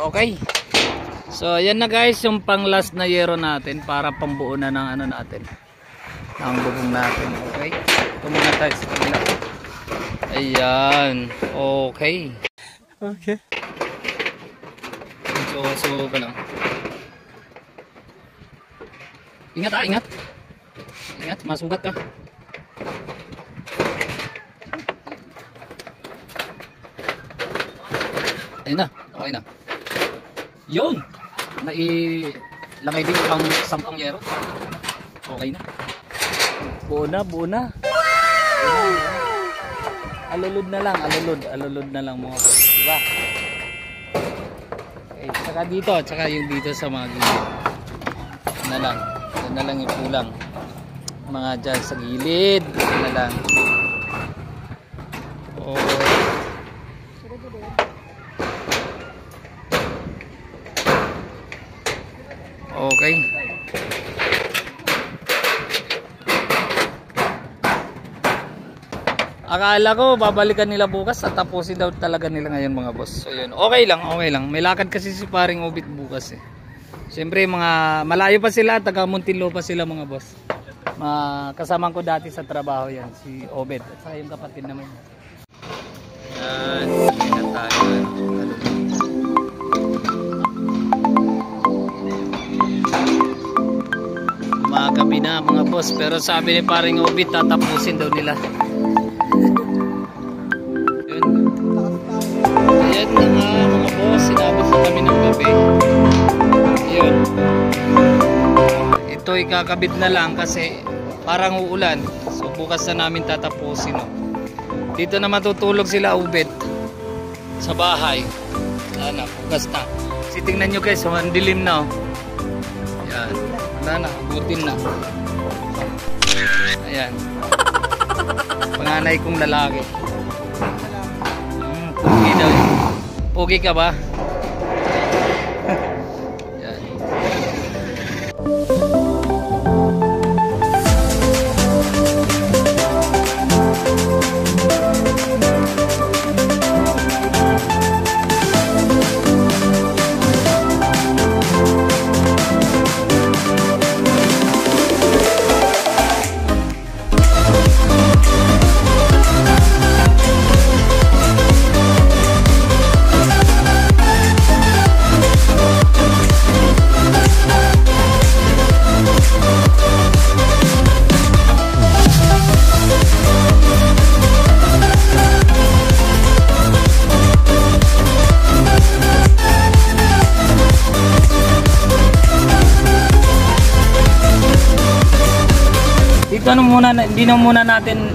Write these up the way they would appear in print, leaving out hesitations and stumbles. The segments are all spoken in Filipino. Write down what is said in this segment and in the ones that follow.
Okay. So ayan na guys yung pang last na yero natin para pambuo na ng ano natin, ng bubong natin. Okay. Ito muna tayo sa kabila. Ayan. Okay. Okay. So ka lang. Ingat ingat. Ingat, masugat ka. Ayun na, okay na. Yun! Nailagay din pang 10 yero. Okay na. Buo na. Alulod na lang, alulod na lang mga boss. Diba? Okay, tsaka dito, tsaka yung dito sa mga gilid. Yan na lang yung kulang. Mga dyan sa gilid. Yan na lang. Okay. Akala ko babalikan nila bukas at tapusin daw talaga nila ngayon mga boss. So yun, okay lang. May lakad kasi si paring Obit bukas eh. Siyempre mga malayo pa sila, taga Muntinlupa sila mga boss. Kasama ko dati sa trabaho yan, si Obet at saka yung kapatid naman. Yan, hindi na tayo. Gabi na mga boss, pero sabi ni paring Obit tatapusin daw nila. Yun. Ayan na nga mga boss, sinabot na kami ng gabi. Yun. Ito ikakabit na lang kasi parang uulan. So bukas na namin tatapusin. No? Dito na matutulog sila Obit sa bahay. Sana bukas na. Kasi tingnan nyo guys, ang dilim na. Yan. Wala na, butin na. Ayan. Panganay kong lalaki. Pogi daw. Pogi ka ba? Ayan.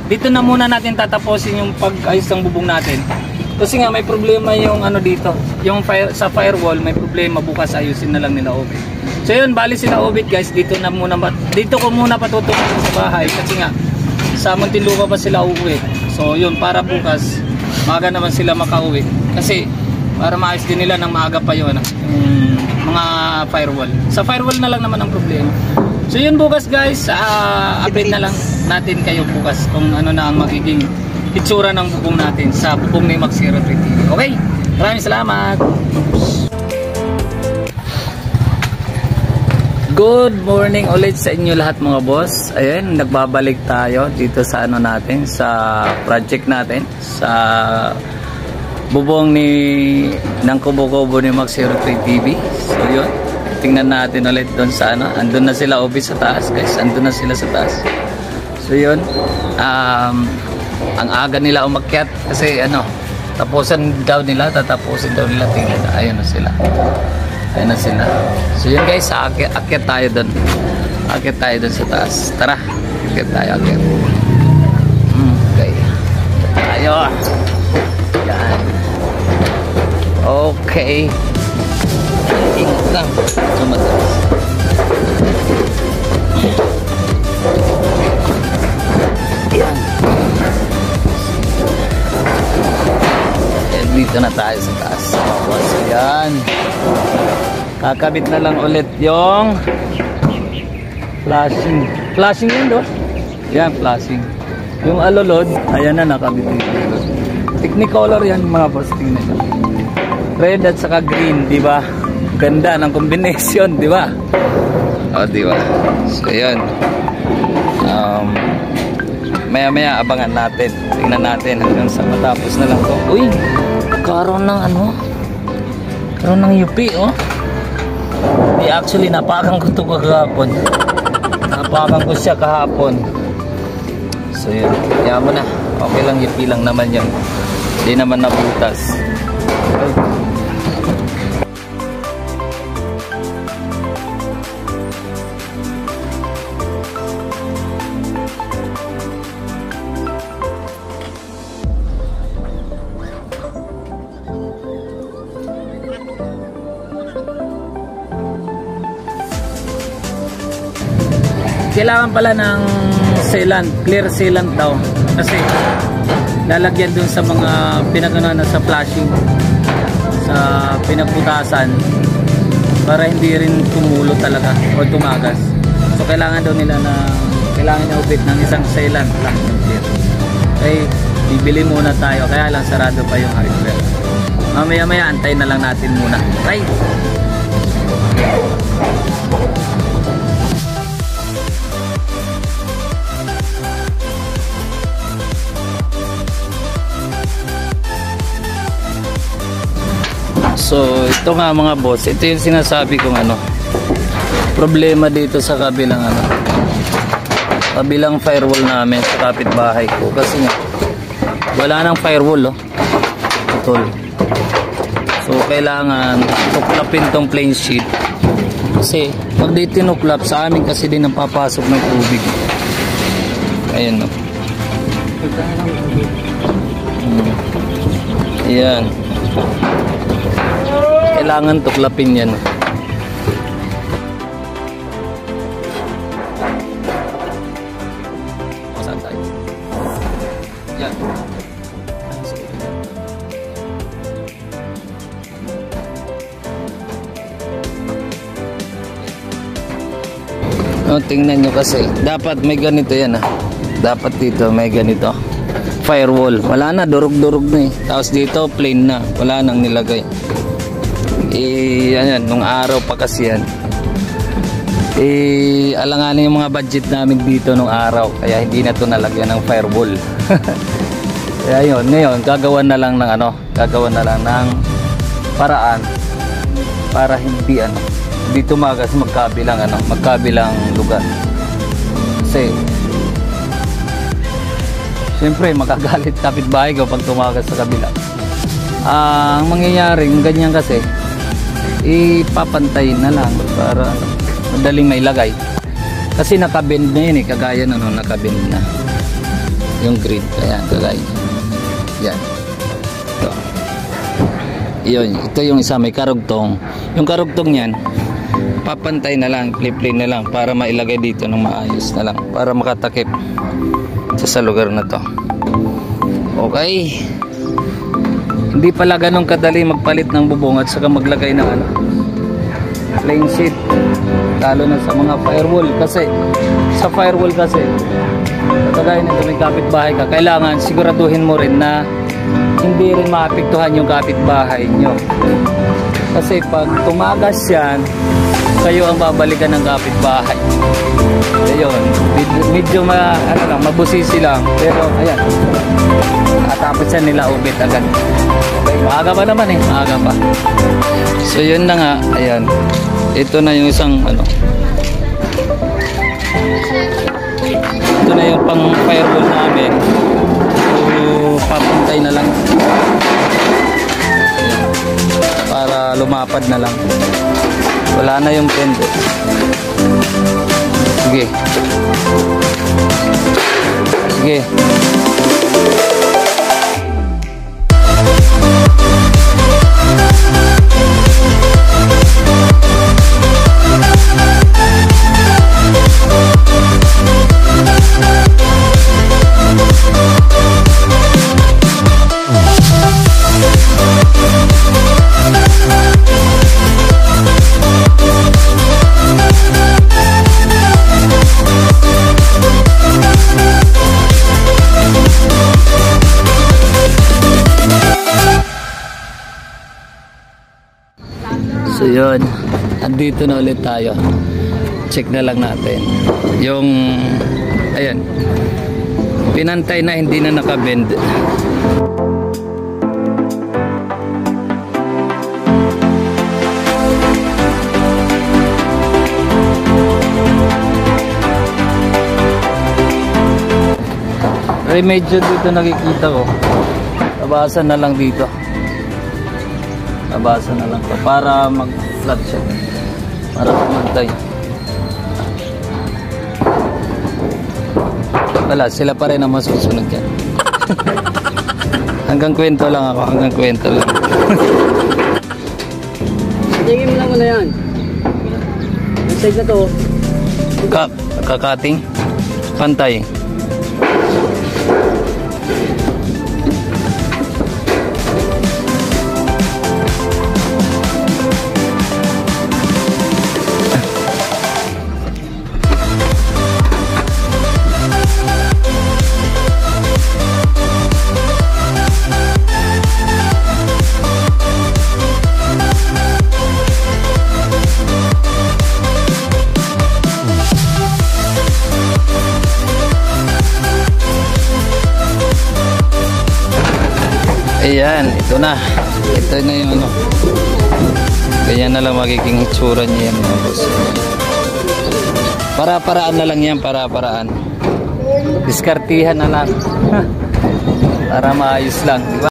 Dito na muna natin tatapusin yung pag-ayos ng bubong natin. Kasi nga may problema yung ano dito, yung sa firewall may problema, bukas ayusin na lang nila Obit. So yun, bali sila Obit guys, dito ko muna patutulog sa bahay kasi nga sa Muntinlupa pa sila uuwi. So yun, para bukas maaga naman sila makauwi. Kasi para maayos din nila ng maaga pa yun mga firewall. Sa firewall na lang naman ang problema. So yun bukas guys, update na lang natin kayo bukas kung ano na ang magiging itsura ng bubong natin sa bubong ni Max Hero 3 TV. Okay? Maraming salamat! Good morning ulit sa inyo lahat mga boss. Ayan, nagbabalik tayo dito sa ano natin, sa project natin, sa bubong ng kubo-kubo ni Max Hero 3 TV. So yun, tingnan natin ulit doon sa ano. Andun na sila Obit sa taas guys. Andun na sila sa taas. So yun, ang aga nila umakyat kasi ano, tatapusin daw nila. Tingnan, ayun na sila. Ayun na sila. So yun guys, akyat tayo doon. Akyat tayo doon sa taas. Tara, akyat tayo. Okay. Tayo. Yan. Okay. Ingat lang. Sumataas. Yan. Dito na tayo sa taas. So yan. Kakabit na lang ulit yung flashing. Flashing yun do? Yan, flashing. Yung alulod, ayan na nakabit dito. Technicolor yan mga boss. Tingnan nyo. Red at saka green, di ba? Ganda ng combination, di ba? O, di ba? So, yun. Maya-maya abangan natin. Tingnan natin hanggang sa matapos na lang to. Uy, karoon ng ano? Karoon ng UP, oh. Actually, napakan ko ito kahapon. Napakan ko siya kahapon. So, yun. Kaya mo na. Okay lang, UP lang naman yun. Hindi naman nabutas. Kailangan pala ng sealant, clear sealant daw, kasi lalagyan dun sa mga pinagana sa flashing, sa pinagputasan, para hindi rin tumulo talaga o tumagas. So kailangan daw nila kailangan na ubit ng isang sealant lang. Okay, bibili muna tayo, kaya lang sarado pa yung hardware. Mamaya antay na lang natin muna. Bye! So ito nga mga boss, ito yung sinasabi kong problema dito sa kabilang firewall namin sa kapitbahay ko, kasi nga wala nang firewall, putol. So kailangan tuklapin tong plain sheet, kasi pag di tinuklap sa amin kasi din ang papasok ng tubig. Ayan, no. Ayan, kailangan tuklapin yan. Saan tayo? Yan. Tingnan nyo kasi. Dapat may ganito yan. Dapat dito may ganito. Firewall. Wala na. Durug-durug na eh. Tapos dito plain na. Wala nang nilagay. Yan, nung araw pa kasi yan, alanganin yung mga budget namin dito nung araw, kaya hindi na to nalagyan ng firewall. Kaya yun, ngayon gagawan na lang ng paraan para hindi tumagas magkabilang lugar. Kasi siyempre magagalit kapitbahay ko pag tumagas sa kabila. Ang mangyayari yung ganyan kasi, ipapantayin na lang para madaling mailagay, kasi nakabend na yun kagaya nakabend na yung grid. Ayan, kagaya yan. Ito yung isa may karugtong. Yung karugtong yan papantay na lang, flip-plane na lang para mailagay dito ng maayos na lang, para makatakip sa lugar na to. Okay, hindi pala ganun kadali magpalit ng bubong at saka maglagay ng plain sheet, lalo na sa mga firewall. Kasi sa firewall kasi, kagaya nito may kapitbahay ka, kailangan siguraduhin mo rin na hindi rin maapektuhan yung kapitbahay nyo, kasi pag tumagas yan, kayo ang babalikan ng kapitbahay. Ayun, medyo mabusisi lang, pero ayan, tapos yan nila ubit agad. Okay, maaga pa naman maaga pa. So yun na nga, ayan, ito na yung isang ito na yung pang firewall namin. So papuntay na lang, ayan, para lumapad na lang, wala na yung pende. Sige. Yun. Andito na ulit tayo. Check na lang natin. Yung, ayan. Pinantay na, hindi na nakabend. Medyo dito nakikita ko. Tabasan na lang dito. Tabasan na lang to para mag-flat siya. Para kumantay. Wala, sila pa rin ang masusunod yan. Hanggang kwento lang ako, hanggang kwento lang. Tingin mo lang muna yan. Yung side na to. Kakating. Pantay. Ayan, ito na. Ito na yung ano. Ganyan na lang magiging itsura niya yan, mga boss. Para-paraan na lang yan, para-paraan. Diskartihan na lang. Para maayos lang, di ba?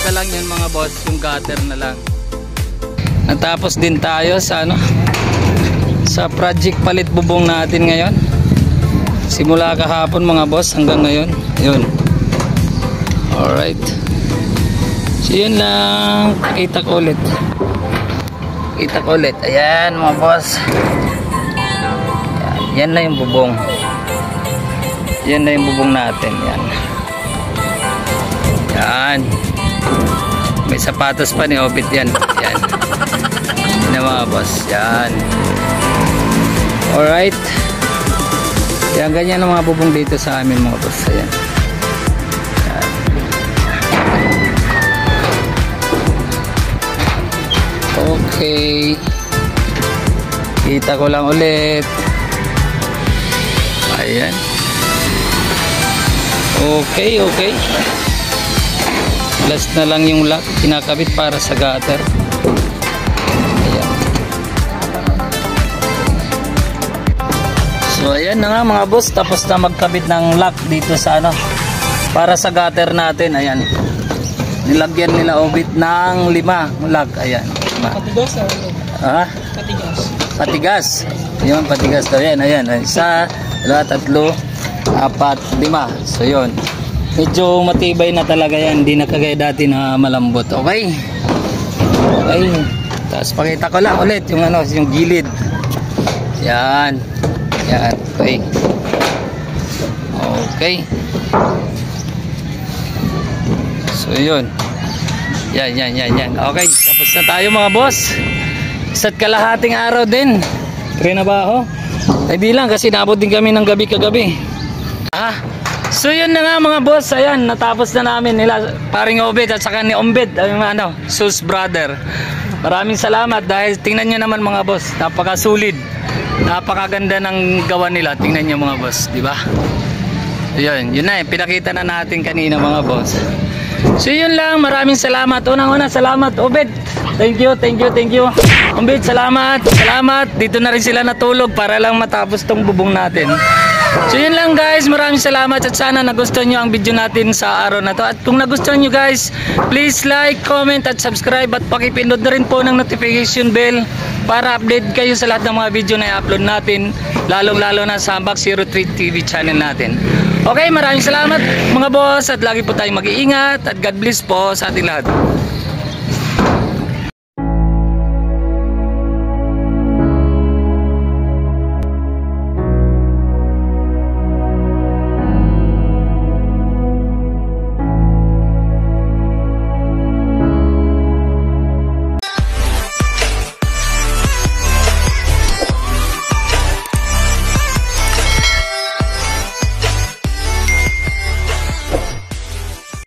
na lang yun mga boss, yung gutter na lang. Natapos din tayo sa ano, sa project palit bubong natin ngayon. Simula kahapon mga boss hanggang ngayon. Yun. Alright. So yun lang. Kita ko ulit. Kita ko ulit. Ayan mga boss. Yan na yung bubong. Yan na yung bubong natin. Yan. Yan. May sapatos pa ni Obit yan. Yan. Yan na mga boss. Yan. Alright. Yan, ganyan ang mga bubong dito sa amin mga boss. Ayan. Yan. Okay. Kita ko lang ulit. Ayan. Okay, okay. Last na lang yung lock. Kinakabit para sa gutter. Ayan. So ayan na nga mga boss. Tapos na magkabit ng lock dito sa ano. Para sa gutter natin. Ayan. Nilagyan nila Obit ng 5 lock. Ayan. Patigas Ha? Patigas. Patigas. Yun, patigas daw yan. Ayan. 1, 2, 3, 4, 5. So yun. Medyo matibay na talaga yan. Hindi na kagaya dati na malambot. Okay. Okay. Tapos pakita ko lang ulit yung ano, yung gilid. Yan. Yan. Okay. Okay. So yun. Yan. Okay. Tapos na tayo mga boss. Isa't kalahating araw din. Trinabaho. Ay di lang kasi naabot din kami ng gabi kagabi. So yun na nga mga boss. Ayan, natapos na namin nila paring Obed at saka ni Ombed, yung ano, Sus brother. Maraming salamat dahil tingnan nyo naman mga boss, napakasulit. Napakaganda ng gawa nila. Tingnan nyo mga boss, di ba? Yun na pinakita na natin kanina mga boss. So yun lang, maraming salamat. Unang-una, salamat Obed. Thank you. Ombed, salamat. Dito na rin sila natulog para lang matapos tong bubong natin. So yun lang guys, maraming salamat at sana nagustuhan nyo ang video natin sa araw na to. At kung nagustuhan nyo guys, please like, comment at subscribe at pakipindot na rin po ng notification bell para update kayo sa lahat ng mga video na i-upload natin, lalong-lalo na sa Hambak 03 TV channel natin. Okay, maraming salamat mga boss at lagi po tayong mag-iingat at God bless po sa ating lahat.